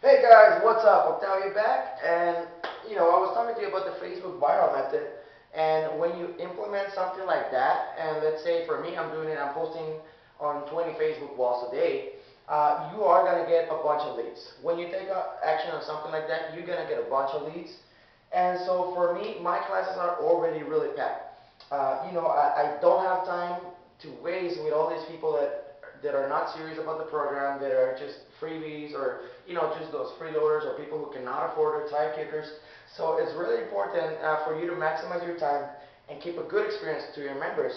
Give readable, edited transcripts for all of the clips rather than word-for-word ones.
Hey guys, what's up? Octavio back, and I was talking to you about the Facebook viral method, and when you implement something like that, and let's say for me, I'm posting on 20 Facebook walls a day, you are gonna get a bunch of leads. When you take action on something like that, you're gonna get a bunch of leads, and so for me, my classes are already really packed. I don't have time to waste with all these people that are not serious about the program, that are just freebies or just those freeloaders or people who cannot afford their tire kickers. So it's really important for you to maximize your time and keep a good experience to your members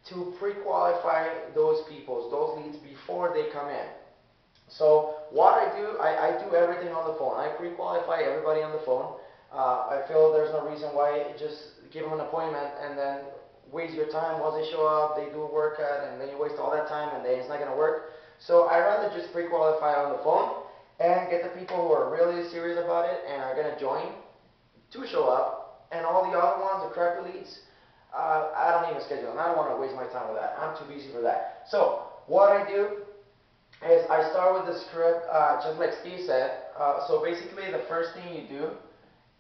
to pre-qualify those people, those leads before they come in. So what I do everything on the phone. I pre-qualify everybody on the phone. I feel there's no reason why just give them an appointment and then waste your time once they show up, they do a workout, and then you waste all that time and then it's not going to work. So I'd rather just pre-qualify on the phone and get the people who are really serious about it and are going to join to show up, and all the other ones, the crappy leads, I don't even schedule them. I don't want to waste my time with that. I'm too busy for that. So what I do is I start with the script, just like Steve said. So basically the first thing you do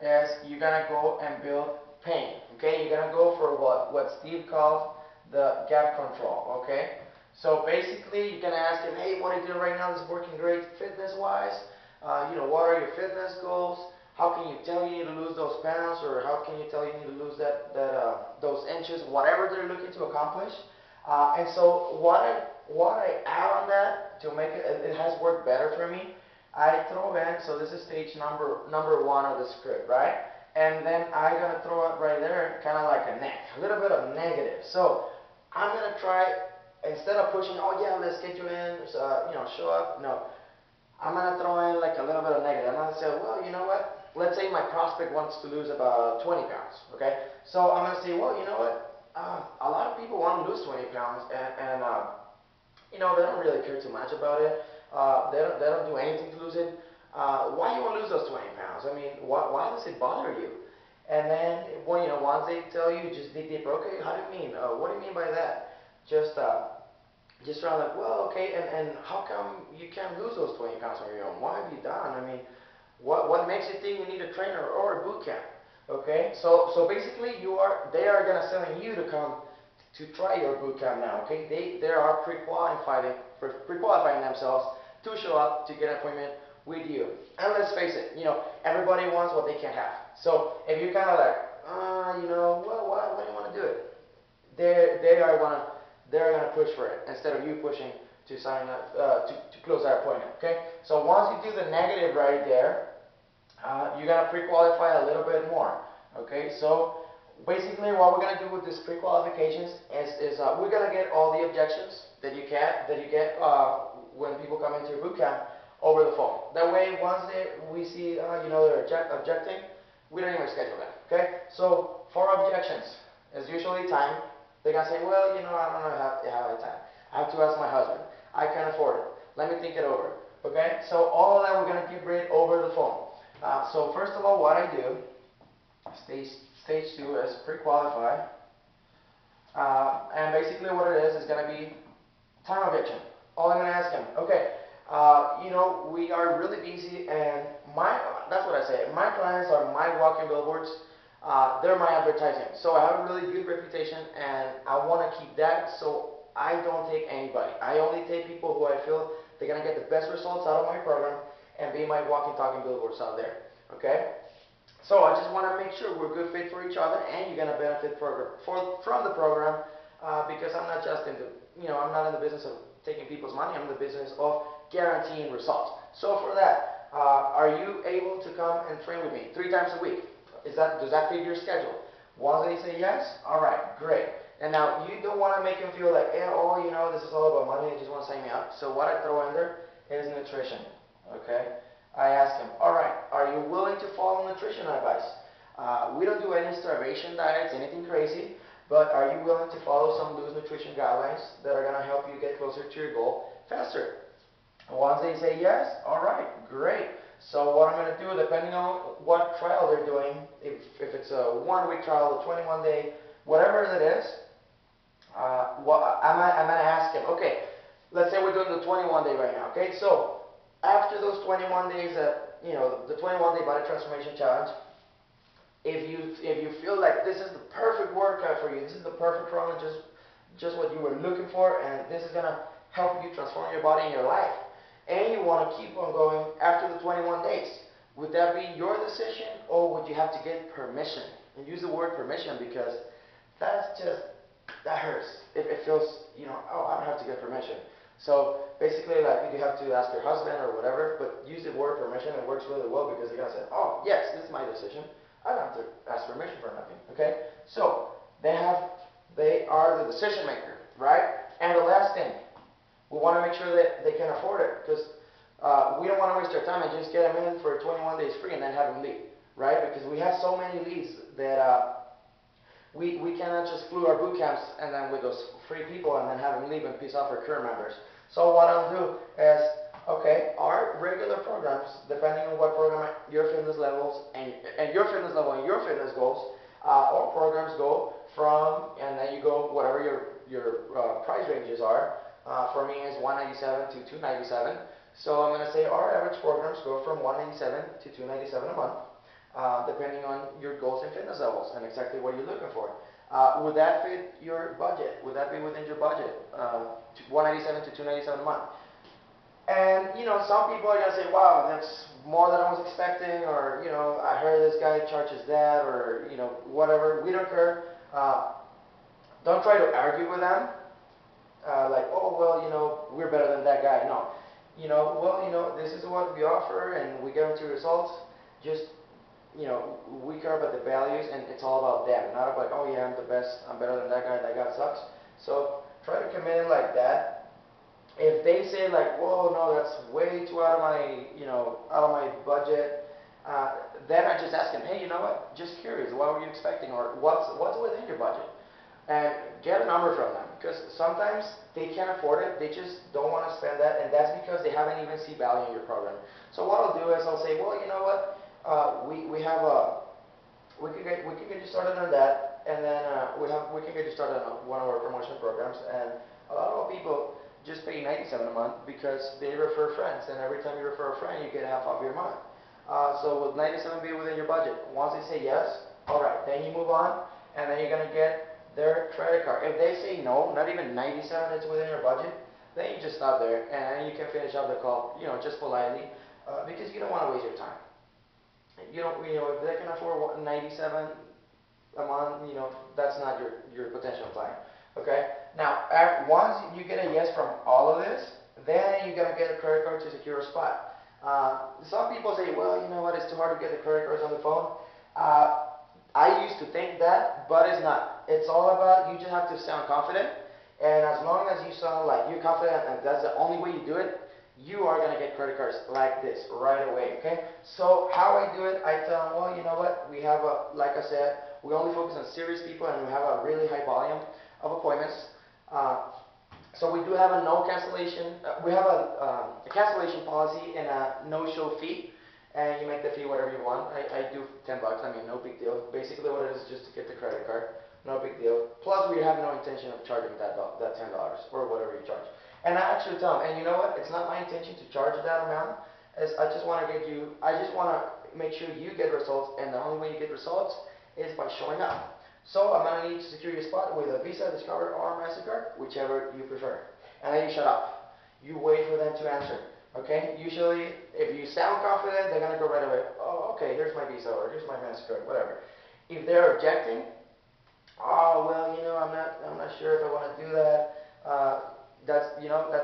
is you're going to go and build pain. Okay, you're going to go for what Steve calls the gap control. Okay, so basically you're going to ask him, hey, what are you doing right now? This is working great fitness wise. What are your fitness goals? How can you tell you need to lose those pounds, or how can you tell you need to lose those inches, whatever they're looking to accomplish. And so what I add on that to make it has worked better for me. I throw in, so this is stage number one of the script, right? And then I'm gonna throw it right there, kind of like a little bit of negative. So I'm gonna try, instead of pushing, oh yeah, let's get you in, show up. No, I'm gonna throw in like a little bit of negative. I'm gonna say, well, you know what? Let's say my prospect wants to lose about 20 pounds. Okay, so I'm gonna say, well, you know what? A lot of people want to lose 20 pounds, and they don't really care too much about it. They don't do anything to lose it. Why you want to lose those 20 pounds? I mean, why does it bother you? And then, once they tell you, just dig deeper. Okay, how do you mean? What do you mean by that? Just around like, well, okay, and how come you can't lose those 20 pounds on your own? What have you done? I mean, what makes you think you need a trainer or a boot camp? Okay, so basically they are gonna selling you to come to try your boot camp now. Okay, they are pre-qualifying themselves to show up to get an appointment with you. And let's face it, everybody wants what they can't have. So if you're kind of like, well, why do you want to do it? They're gonna push for it instead of you pushing to sign up to close that appointment. Okay, so once you do the negative right there, you're gonna pre-qualify a little bit more. Okay, so basically what we're gonna do with this pre-qualifications is we're gonna get all the objections that you get when people come into your boot camp over the phone. That way, once we see they're objecting, we don't even schedule them. Okay, so for objections, it's usually time. They're gonna say, well, I don't know how time. I have to ask my husband. I can't afford it. Let me think it over. Okay, so all of that we're gonna get rid over the phone. So first of all, what I do, stage two is pre-qualify, and basically what it is going to be time objection. All I'm going to ask him, okay, we are really busy, and that's what I say. My clients are my walking billboards. They're my advertising. So I have a really good reputation, and I want to keep that. So I don't take anybody. I only take people who I feel they're going to get the best results out of my program and be my walking, talking billboards out there. Okay? So I just want to make sure we're a good fit for each other, and you're going to benefit from the program, because I'm not just I'm not in the business of taking people's money. I'm in the business of guaranteeing results. So for that, are you able to come and train with me 3 times a week? Does that fit your schedule? Once they say yes, all right, great. And now you don't want to make them feel like, this is all about money. They just want to sign me up. So what I throw in there is nutrition. Okay. I ask him, all right, are you willing to follow nutrition advice? We don't do any starvation diets, anything crazy, but are you willing to follow some loose nutrition guidelines that are going to help you get closer to your goal faster? And once they say yes, all right, great. So what I'm going to do, depending on what trial they're doing, if it's a 1-week trial, a 21-day, whatever it is, I'm going to ask him, okay, let's say we're doing the 21-day right now, okay? So after those 21 days, the 21-day body transformation challenge, if you feel like this is the perfect workout for you, this is the perfect program, just what you were looking for, and this is gonna help you transform your body and your life, and you want to keep on going after the 21 days, would that be your decision, or would you have to get permission? And use the word permission, because that hurts. It feels, oh, I don't have to get permission. So basically, like, you have to ask your husband or whatever, but use the word permission. It works really well, because you're gonna say, oh yes, this is my decision. I don't have to ask permission for nothing. Okay? So they are the decision maker, right? And the last thing, we want to make sure that they can afford it, because we don't want to waste our time and just get them in for 21 days free and then have them leave, right? Because we have so many leads that we cannot just flew our boot camps and then with those free people and then have them leave and piss off our current members. So what I'll do is, okay, our regular programs, depending on what program your fitness levels and your fitness level and your fitness goals, all programs go from, and then you go whatever your price ranges are. For me is $197 to $297. So I'm going to say our average programs go from $197 to $297 a month, depending on your goals and fitness levels and exactly what you're looking for. Would that fit your budget? Would that be within your budget? $197 to $297 a month. And some people are going to say, wow, that's more than I was expecting, or I heard this guy charges that, or whatever. We don't care. Don't try to argue with them. Like, oh, well, we're better than that guy. No. Well, this is what we offer and we guarantee results. Just, we care about the values, and it's all about them. Not about, oh yeah, I'm the best, I'm better than that guy sucks. So try to come in like that. If they say like, whoa, no, that's way too out of my budget, then I just ask them, hey, you know what? Just curious, what were you expecting, or what's within your budget? And get a number from them, because sometimes they can't afford it, they just don't want to spend that, and that's because they haven't even seen value in your program. So what I'll do is I'll say, well, you know what, we can get you started on that, and then we can get you started on one of our promotion programs, and a lot of people just pay $97 a month because they refer friends, and every time you refer a friend, you get half off your month. So would $97 be within your budget? Once they say yes, all right, then you move on, and then you're going to get their credit card. If they say no, not even $97 is within your budget, then you just stop there, and you can finish up the call, just politely, because you don't want to waste your time. If they can afford $97 a month, that's not your potential client. Okay. Now, once you get a yes from all of this, then you're gonna get a credit card to secure a spot. Some people say, well, you know what? It's too hard to get the credit cards on the phone. I used to think that, but it's not. It's all about, you just have to sound confident, and as long as you sound like you're confident and that's the only way you do it, you are going to get credit cards like this right away, okay? So how I do it, I tell them, well, you know what, we have like I said, we only focus on serious people, and we have a really high volume of appointments. So we do have a no cancellation, we have a cancellation policy and a no-show fee. And you make the fee whatever you want. I do $10. I mean, no big deal. Basically, what it is just to get the credit card. No big deal. Plus, we have no intention of charging that $10 or whatever you charge. And I actually tell them, and you know what? It's not my intention to charge that amount. I just want to make sure you get results, and the only way you get results is by showing up. So I'm going to need to secure your spot with a Visa, Discover, or MasterCard, whichever you prefer. And then you shut up. You wait for them to answer. Okay, usually if you sound confident, they're going to go right away, oh, okay, here's my Visa, or here's my MasterCard, whatever. If they're objecting, oh, well, I'm not sure if I want to do that, that's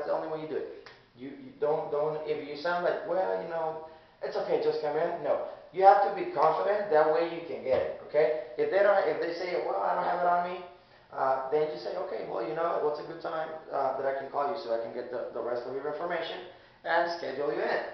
the only way you do it. You don't, if you sound like, well, it's okay, just come in, no. You have to be confident, that way you can get it, okay? If they say, well, I don't have it on me, then you say, okay, well, what's a good time that I can call you so I can get the rest of your information and schedule you in.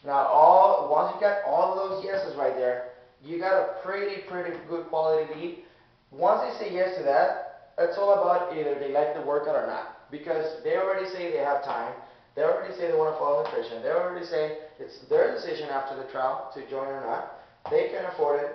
Now, once you got all of those yeses right there, you got a pretty good quality lead. Once they say yes to that, it's all about either they like the workout or not, because they already say they have time, they already say they want to follow nutrition, they already say it's their decision after the trial to join or not, they can afford it.